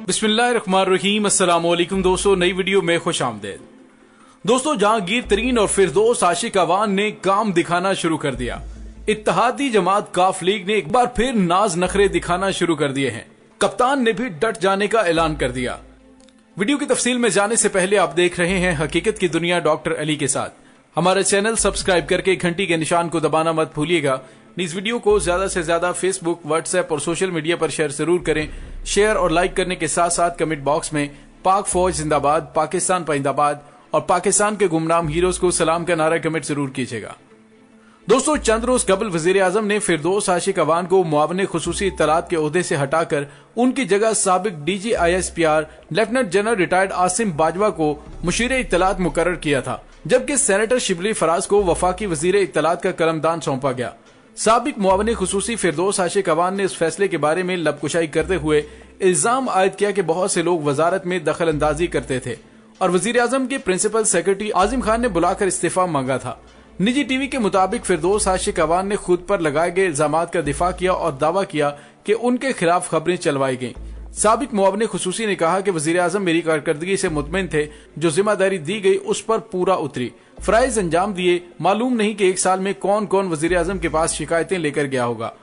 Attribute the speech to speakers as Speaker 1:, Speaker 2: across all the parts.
Speaker 1: बिस्मिल्लाहिर्रहमानिर्रहीम। अस्सलामुअलैकुम दोस्तों, नई वीडियो में खुश आमदेद। दोस्तों, जहांगीर तरीन और फिरदौस आशिक अवान ने काम दिखाना शुरू कर दिया। इत्तेहादी जमात काफ लीग ने एक बार फिर नाज नखरे दिखाना शुरू कर दिए हैं। कप्तान ने भी डट जाने का ऐलान कर दिया। वीडियो की तफसील में जाने से पहले आप देख रहे हैं हकीकत की दुनिया डॉक्टर अली के साथ। हमारा चैनल सब्सक्राइब करके घंटी के निशान को दबाना मत भूलिएगा। इस वीडियो को ज्यादा से ज्यादा फेसबुक, व्हाट्सएप और सोशल मीडिया पर शेयर जरूर करें। शेयर और लाइक करने के साथ साथ कमेंट बॉक्स में पाक फौज जिंदाबाद, पाकिस्तान पाइंदाबाद और पाकिस्तान के गुमनाम हीरोज को सलाम का नारा कमेंट जरूर कीजिएगा। दोस्तों, चंद रोज कबल वजीर आजम ने फिरदौस आशिक अवान को मुआवने खुसूसी इत्तलात के ओहदे से हटाकर उनकी जगह साबिक DG ISPR lieutenant general retired Asim Bajwa को मुशीर इत्तलात मुकर्रर किया था, जबकि सेनेटर शिबली फराज को वफाकी वजीर इत्तलात का कलमदान सौंपा गया। साबिक मुआवने खुसूसी फिरदौस आशिक अवान ने इस फैसले के बारे में लबकुशाई करते हुए इल्जाम आयद किया कि बहुत से लोग वजारत में दखल अंदाजी करते थे और वजीर आजम के प्रिंसिपल सेक्रेटरी आजिम खान ने बुलाकर इस्तीफा मांगा था। निजी टीवी के मुताबिक फिरदौस आशिक अवान ने खुद पर लगाए गए इल्जामात का दिफा किया और दावा किया कि उनके खिलाफ खबरें चलवाई गईं। साबिक मुआवने खुसूसी ने कहा कि वजीर आजम मेरी कारकर्दगी से मुतमईन थे, जो जिम्मेदारी दी गई उस पर पूरा उतरी, फराइज अंजाम दिए। मालूम नहीं कि एक साल में कौन कौन वजीर आजम के पास शिकायतें लेकर गया होगा।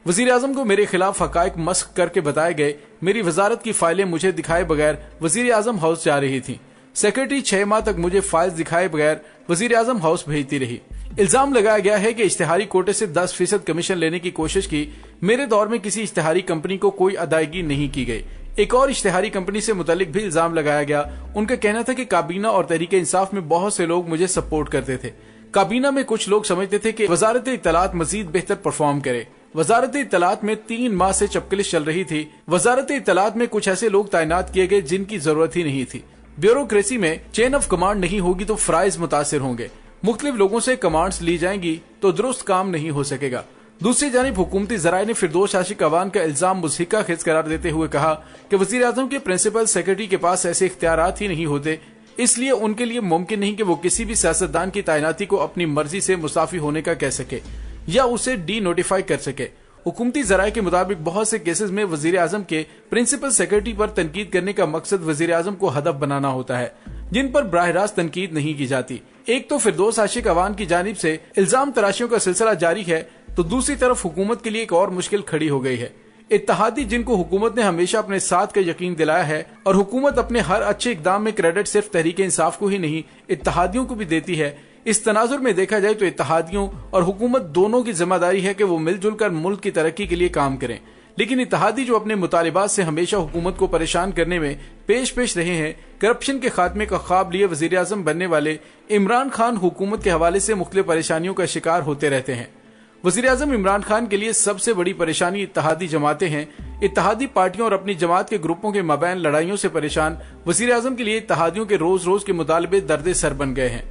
Speaker 1: वजीर आजम को मेरे खिलाफ हकायक मस्क करके बताए गए। मेरी वजारत की फाइलें मुझे दिखाए बगैर वजीर आजम हाउस जा रही थी। सेक्रेटरी 6 माह तक मुझे फाइल्स दिखाए बगैर वजीर आजम हाउस भेजती रही। इल्जाम लगाया गया है कि इश्तिहारी कोटे से 10% कमीशन लेने की कोशिश की। मेरे दौर में किसी इश्तिहारी कंपनी को कोई अदायगी नहीं की गई। एक और इश्तिहारी कंपनी से मुतालिक भी इल्जाम लगाया गया। उनका कहना था कि काबीना और तहरीके इंसाफ में बहुत से लोग मुझे सपोर्ट करते थे। काबीना में कुछ लोग समझते थे कि वजारत इत्तलात मजीद बेहतर परफॉर्म करे। वजारत इत्तलात में 3 माह से चपकलिश चल रही थी। वजारत इत्तलात में कुछ ऐसे लोग तैनात किए गए जिनकी जरूरत ही नहीं थी। ब्यूरोक्रेसी में चेन ऑफ कमांड नहीं होगी तो फराइज मुतासिर होंगे। मुख्तलिफ लोगों से कमांड्स ली जाएंगी तो दुरुस्त काम नहीं हो सकेगा। दूसरी जानिब हुकूमती जराये ने फिरदौस आशिक अवान का इल्जाम मुज़हिका खेज करार देते हुए कहा कि वजीर आजम के प्रिंसिपल सेक्रेटरी के पास ऐसे इख्तियारात ही नहीं होते, इसलिए उनके लिए मुमकिन नहीं कि वो किसी भी सियासतदान की तैनाती को अपनी मर्जी से मुसाफी होने का कह सके या उसे डी नोटिफाई कर सके। हुकूमती जराये के मुताबिक बहुत से केसेस में वजीर आजम के प्रिंसिपल सेक्रेटरी पर तनकीद करने का मकसद वजीर आजम को हदफ बनाना होता है, जिन पर बराह रास्त तनकीद नहीं की जाती। एक तो फिरदौस आशिक अवान की जानिब से इल्जाम तराशियों का सिलसिला जारी है, तो दूसरी तरफ हुकूमत के लिए एक और मुश्किल खड़ी हो गई है। इत्तेहादी जिनको हुकूमत ने हमेशा अपने साथ का यकीन दिलाया है और हुकूमत अपने हर अच्छे इकदाम में क्रेडिट सिर्फ तहरीके इंसाफ को ही नहीं इत्तेहादियों को भी देती है। इस तनाजुर में देखा जाए तो इत्तेहादियों और हुकूमत दोनों की जिम्मेदारी है कि वो मिलजुल कर मुल्क की तरक्की के लिए काम करें। लेकिन इत्तेहादी जो अपने मुतालिबात से हमेशा हुकूमत को परेशान करने में पेश रहे हैं, करप्शन के खात्मे का ख्वाब लिए वजीर आजम बनने वाले इमरान खान हुकूमत के हवाले से मुख्तलिफ परेशानियों का शिकार होते रहते हैं। वजीर आजम इमरान खान के लिए सबसे बड़ी परेशानी इत्तेहादी जमातें हैं। इत्तेहादी पार्टियों और अपनी जमात के ग्रुपों के मबैन लड़ाइयों से परेशान वजीर आजम के लिए इत्तेहादियों के रोज रोज के मुतालबे दर्द सर बन गए हैं।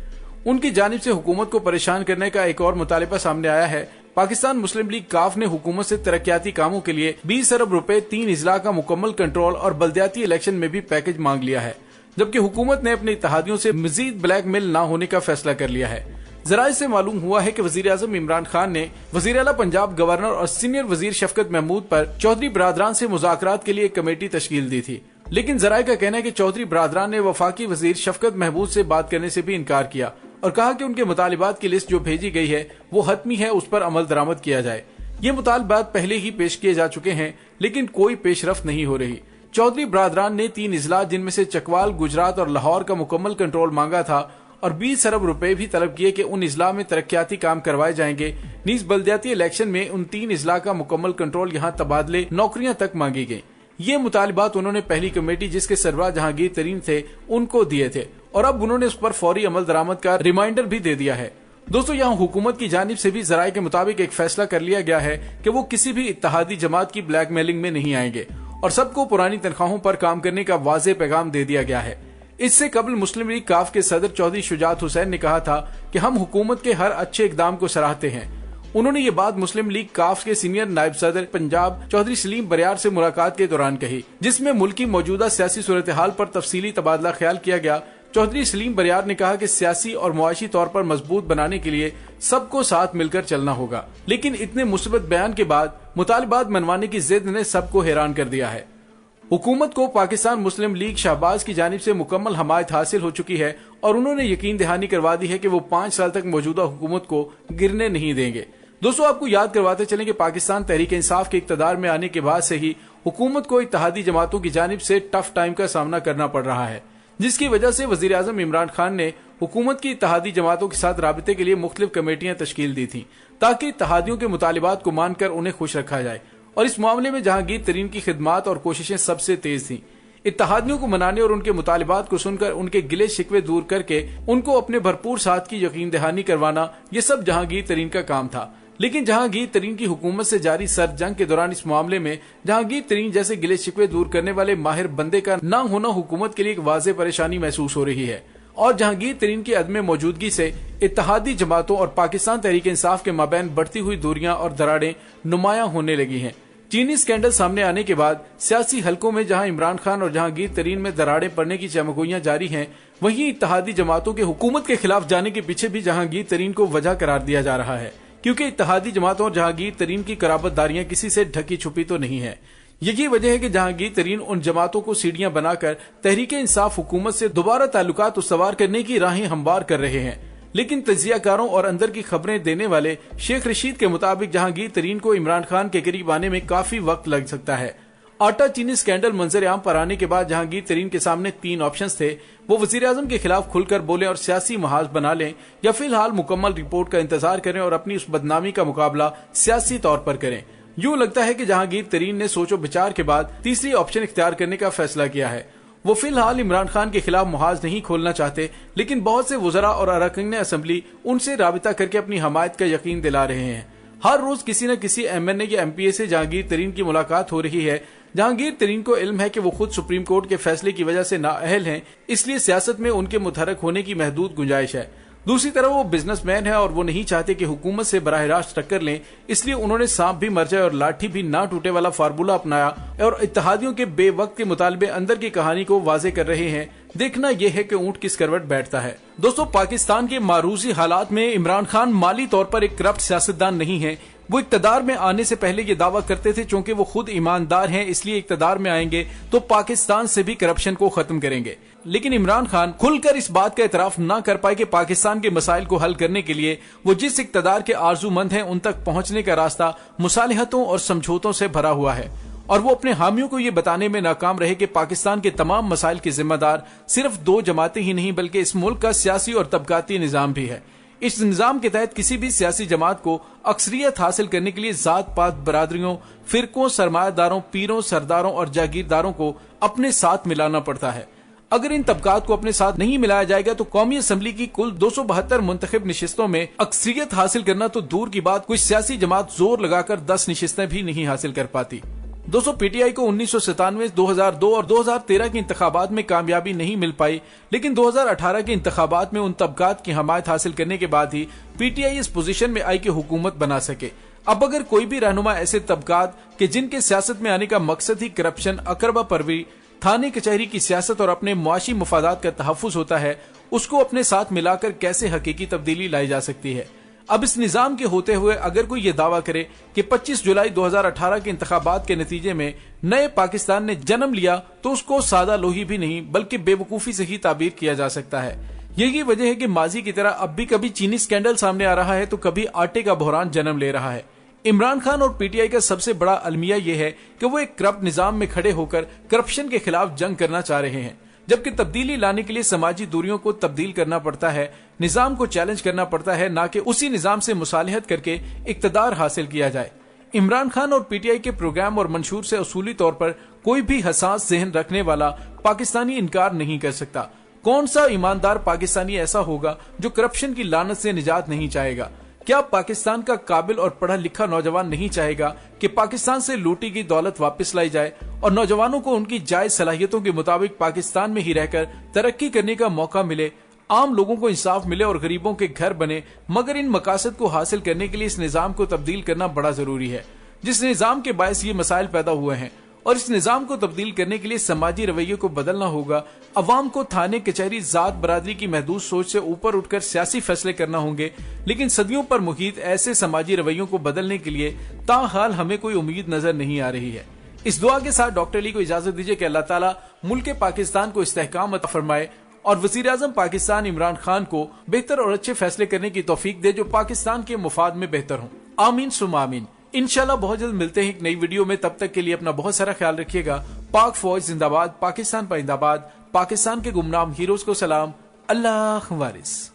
Speaker 1: उनकी जानिब से हुकूमत को परेशान करने का एक और मुतालिबा सामने आया है। पाकिस्तान मुस्लिम लीग काफ ने हुकूमत से तरक्याती कामों के लिए 20 अरब रुपए 3 इजला का मुकम्मल कंट्रोल और बल्दियाती इलेक्शन में भी पैकेज मांग लिया है, जबकि हुकूमत ने अपने इत्तेहादियों से मजीद ब्लैकमेल न होने का फैसला कर लिया है। जराये से मालूम हुआ है कि वजीर आजम इमरान खान ने वजीर आला पंजाब गवर्नर और सीनियर वजीर शफकत महमूद पर चौधरी बरादरान से मुज़ाकरात के लिए एक कमेटी तश्कील दी थी, लेकिन जराये का कहना है कि चौधरी बरादरान ने वफाकी वजीर शफकत महमूद से बात करने से भी इनकार किया और कहा कि उनके मुतालिबात की लिस्ट जो भेजी गई है वो हतमी है, उस पर अमल दरामद किया जाए। ये मुतालिबात पहले ही पेश किए जा चुके हैं, लेकिन कोई पेशरफ्त नहीं हो रही। चौधरी बरादरान ने 3 इजला जिनमें से चकवाल, गुजरात और लाहौर का मुकम्मल कंट्रोल मांगा था और 20 अरब रुपए भी तलब किए कि उन इजला में तरक्याती काम करवाए जाएंगे। नीज बल्दियाती इलेक्शन में उन 3 इजला का मुकम्मल कंट्रोल, यहाँ तबादले, नौकरियां तक मांगी गयी। ये मुतालिबात उन्होंने पहली कमेटी जिसके सरबराह जहांगीर तरीन थे उनको दिए थे और अब उन्होंने उस पर फौरी अमल दरामद का रिमाइंडर भी दे दिया है। दोस्तों, यहाँ हुकूमत की जानिब से भी जराये के मुताबिक एक फैसला कर लिया गया है कि वो किसी भी इत्तेहादी जमात की ब्लैकमेलिंग में नहीं आएंगे और सबको पुरानी तनख्वाहों पर काम करने का वाज़ेह पैगाम दे दिया गया है। इससे कबल मुस्लिम लीग काफ के सदर चौधरी शुजात हुसैन ने कहा था कि हम हुकूमत के हर अच्छे इकदाम को सराहते हैं। उन्होंने ये बात मुस्लिम लीग काफ के सीनियर नायब सदर पंजाब चौधरी सलीम बरियार से मुलाकात के दौरान कही, जिसमें मुल्क की मौजूदा सियासी सूरत हाल पर तफसीली तबादला ख्याल किया गया। चौधरी सलीम बरियार ने कहा कि सियासी और मुआशी तौर पर मजबूत बनाने के लिए सबको साथ मिलकर चलना होगा, लेकिन इतने मुस्बत बयान के बाद मुतालिबात मनवाने की जिद ने सबको हैरान कर दिया है। हुकूमत को पाकिस्तान मुस्लिम लीग शहबाज की जानिब से मुकम्मल हमायत हासिल हो चुकी है और उन्होंने यकीन दहानी करवा दी है कि वो 5 साल तक मौजूदा हुकूमत को गिरने नहीं देंगे। दोस्तों, आपको याद करवाते चलें कि पाकिस्तान तहरीक इंसाफ के इक़्तिदार में आने के बाद से ही हुकूमत को इत्तेहादी जमातों की जानिब से टफ टाइम का सामना करना पड़ रहा है, जिसकी वजह से वजीर आज़म इमरान खान ने हुकूमत की इत्तेहादी जमातों के साथ राबते के लिए मुख्तलिफ कमेटियां तश्कील दी थी ताकि इत्तेहादियों के मुतालिबात को मानकर उन्हें खुश रखा जाए। और इस मामले में जहांगीर तरीन की खिदमात और कोशिशें सबसे तेज थी। इत्तेहादियों को मनाने और उनके मुतालिबात को सुनकर उनके गिले शिकवे दूर करके उनको अपने भरपूर साथ की यकीन दहानी करवाना, ये सब जहांगीर तरीन का काम था। लेकिन जहांगीर तरीन की हुकूमत से जारी सर जंग के दौरान इस मामले में जहांगीर तरीन जैसे गिले शिकवे दूर करने वाले माहिर बंदे का न होना हुकूमत के लिए एक वाज़ेह परेशानी महसूस हो रही है। और जहांगीर तरीन की अदम मौजूदगी से इत्तेहादी जमातों और पाकिस्तान तहरीक इंसाफ के माबैन बढ़ती हुई दूरियां और दरारें नुमायां होने लगी हैं। चीनी स्कैंडल सामने आने के बाद सियासी हलकों में जहां इमरान खान और जहांगीर तरीन में दरारें पड़ने की चमकोइयां जारी हैं, वहीं इत्तेहादी जमातों के हुकूमत के खिलाफ जाने के पीछे भी जहांगीर तरीन को वजह करार दिया जा रहा है, क्योंकि इत्तेहादी जमातों और जहांगीर तरीन की कराबतदारियां किसी से ढकी छुपी तो नहीं है। यही वजह है कि जहांगीर तरीन उन जमातों को सीढ़ियां बनाकर तहरीक इंसाफ हुकूमत से दोबारा ताल्लुकात उस्तवार करने की राहें हमवार कर रहे हैं। लेकिन तजियाकारों और अंदर की खबरें देने वाले शेख रशीद के मुताबिक जहांगीर तरीन को इमरान खान के करीब आने में काफी वक्त लग सकता है। आटा चीनी स्कैंडल मंजर आम पर आने के बाद जहांगीर तरीन के सामने 3 ऑप्शंस थे। वो वजीर आजम के खिलाफ खुलकर बोले और सियासी महाज बना लें, या फिलहाल मुकम्मल रिपोर्ट का इंतजार करें और अपनी उस बदनामी का मुकाबला सियासी तौर पर करें। यूं लगता है कि जहांगीर तरीन ने सोचो विचार के बाद तीसरी ऑप्शन इख्तियार करने का फैसला किया है। वो फिलहाल इमरान खान के खिलाफ मुहाज नहीं खोलना चाहते, लेकिन बहुत से वज़रा और अरकान असम्बली उनसे राबिता करके अपनी हमायत का यकीन दिला रहे हैं। हर रोज किसी न किसी MNA या MPA से जहांगीर तरीन की मुलाकात हो रही है। जहांगीर तरीन को इल्म है कि वो खुद सुप्रीम कोर्ट के फैसले की वजह से नाअहल हैं, इसलिए सियासत में उनके मुतहरक होने की महदूद गुंजाइश है। दूसरी तरफ वो बिजनेसमैन है और वो नहीं चाहते कि हुकूमत से बराह रास्त टक्कर लें, इसलिए उन्होंने सांप भी मर जाए और लाठी भी ना टूटे वाला फार्मूला अपनाया और इत्तेहादियों के बेवक्त के मुतालबे अंदर की कहानी को वाजे कर रहे हैं। देखना यह है कि ऊंट किस करवट बैठता है। दोस्तों, पाकिस्तान के मारूजी हालात में इमरान खान माली तौर पर एक करप्ट सियासतदान नहीं है। वो इक्तदार में आने से पहले ये दावा करते थे चूंकि वो खुद ईमानदार हैं, इसलिए इक्तदार में आएंगे तो पाकिस्तान से भी करप्शन को खत्म करेंगे। लेकिन इमरान खान खुलकर इस बात का एतराफ न कर पाए कि पाकिस्तान के मसाइल को हल करने के लिए वो जिस इक्तदार के आरजूमंद हैं उन तक पहुंचने का रास्ता मुसालिहतों और समझौतों से भरा हुआ है। और वो अपने हामियों को ये बताने में नाकाम रहे कि पाकिस्तान के तमाम मसाइल के जिम्मेदार सिर्फ 2 जमातें ही नहीं बल्कि इस मुल्क का सियासी और तबकाती निजाम भी है। इस निजाम के तहत किसी भी सियासी जमात को अक्सरियत हासिल करने के लिए जात पात, बरादरियों, फिरकों, सरमायादारों, पीरों, सरदारों और जागीरदारों को अपने साथ मिलाना पड़ता है। अगर इन तबकात को अपने साथ नहीं मिलाया जाएगा तो कौमी असम्बली की कुल 272 मुंतखब निशिस्तों में अक्सरियत हासिल करना तो दूर की बात, कोई सियासी जमात जोर लगाकर 10 निशिस्तें भी नहीं हासिल कर पाती। दोस्तों, PTI को 1997, 2002 और 2013 के इंतखाबात में कामयाबी नहीं मिल पाई, लेकिन 2018 के इंतखाबात में उन तबकात की हमायत हासिल करने के बाद ही PTI इस पोजीशन में आई कि हुकूमत बना सके। अब अगर कोई भी रहनुमा ऐसे तबकात के जिनके सियासत में आने का मकसद ही करप्शन, अकरबा परवी, थाने कचहरी की सियासत और अपने मुआशी मुफादात का तहफ़्फ़ुज़ होता है, उसको अपने साथ मिलाकर कैसे हकीकी तब्दीली लाई जा सकती है। अब इस निजाम के होते हुए अगर कोई ये दावा करे कि 25 जुलाई 2018 के इंतखाबात के नतीजे में नए पाकिस्तान ने जन्म लिया, तो उसको सादा लोही भी नहीं बल्कि बेवकूफी से ही ताबीर किया जा सकता है। यही वजह है कि माजी की तरह अब भी कभी चीनी स्कैंडल सामने आ रहा है तो कभी आटे का बहरान जन्म ले रहा है। इमरान खान और PTI का सबसे बड़ा अलमिया यह है कि वो एक करप्ट निजाम में खड़े होकर करप्शन के खिलाफ जंग करना चाह रहे हैं, जबकि तब्दीली लाने के लिए समाजी दूरियों को तब्दील करना पड़ता है, निजाम को चैलेंज करना पड़ता है, ना कि उसी निजाम से मुसालिहत करके इक्तदार हासिल किया जाए। इमरान खान और PTI के प्रोग्राम और मंशूर से उसूली तौर पर कोई भी हसास ज़हन रखने वाला पाकिस्तानी इनकार नहीं कर सकता। कौन सा ईमानदार पाकिस्तानी ऐसा होगा जो करप्शन की लानत से निजात नहीं चाहेगा? क्या पाकिस्तान का काबिल और पढ़ा लिखा नौजवान नहीं चाहेगा कि पाकिस्तान से लूटी गई दौलत वापस लाई जाए और नौजवानों को उनकी जायज सलाहियतों के मुताबिक पाकिस्तान में ही रहकर तरक्की करने का मौका मिले, आम लोगों को इंसाफ मिले और गरीबों के घर बने? मगर इन मकासद को हासिल करने के लिए इस निजाम को तब्दील करना बड़ा जरूरी है। जिस निजाम के बायस ये मसाइल पैदा हुए हैं और इस निजाम को तब्दील करने के लिए समाजी रवैये को बदलना होगा। अवाम को थाने कचहरी जात बरादरी की महदूद सोच से ऊपर उठकर सियासी फैसले करना होंगे। लेकिन सदियों पर मुहित ऐसे समाजी रवैयों को बदलने के लिए ताहाल हमें कोई उम्मीद नजर नहीं आ रही है। इस दुआ के साथ डॉक्टर अली को इजाजत दीजिए कि अल्लाह ताला मुल्क पाकिस्तान को इस्तेहकाम अता फरमाए और वजीर आजम पाकिस्तान इमरान खान को बेहतर और अच्छे फैसले करने की तौफीक दे जो पाकिस्तान के मुफाद में बेहतर हों। आमीन सुम्मा आमीन। इंशाल्लाह बहुत जल्द मिलते हैं एक नई वीडियो में। तब तक के लिए अपना बहुत सारा ख्याल रखिएगा। पाक फौज जिंदाबाद, पाकिस्तान पाइंदाबाद, पाकिस्तान के गुमनाम हीरोज को सलाम। अल्लाह वारिस।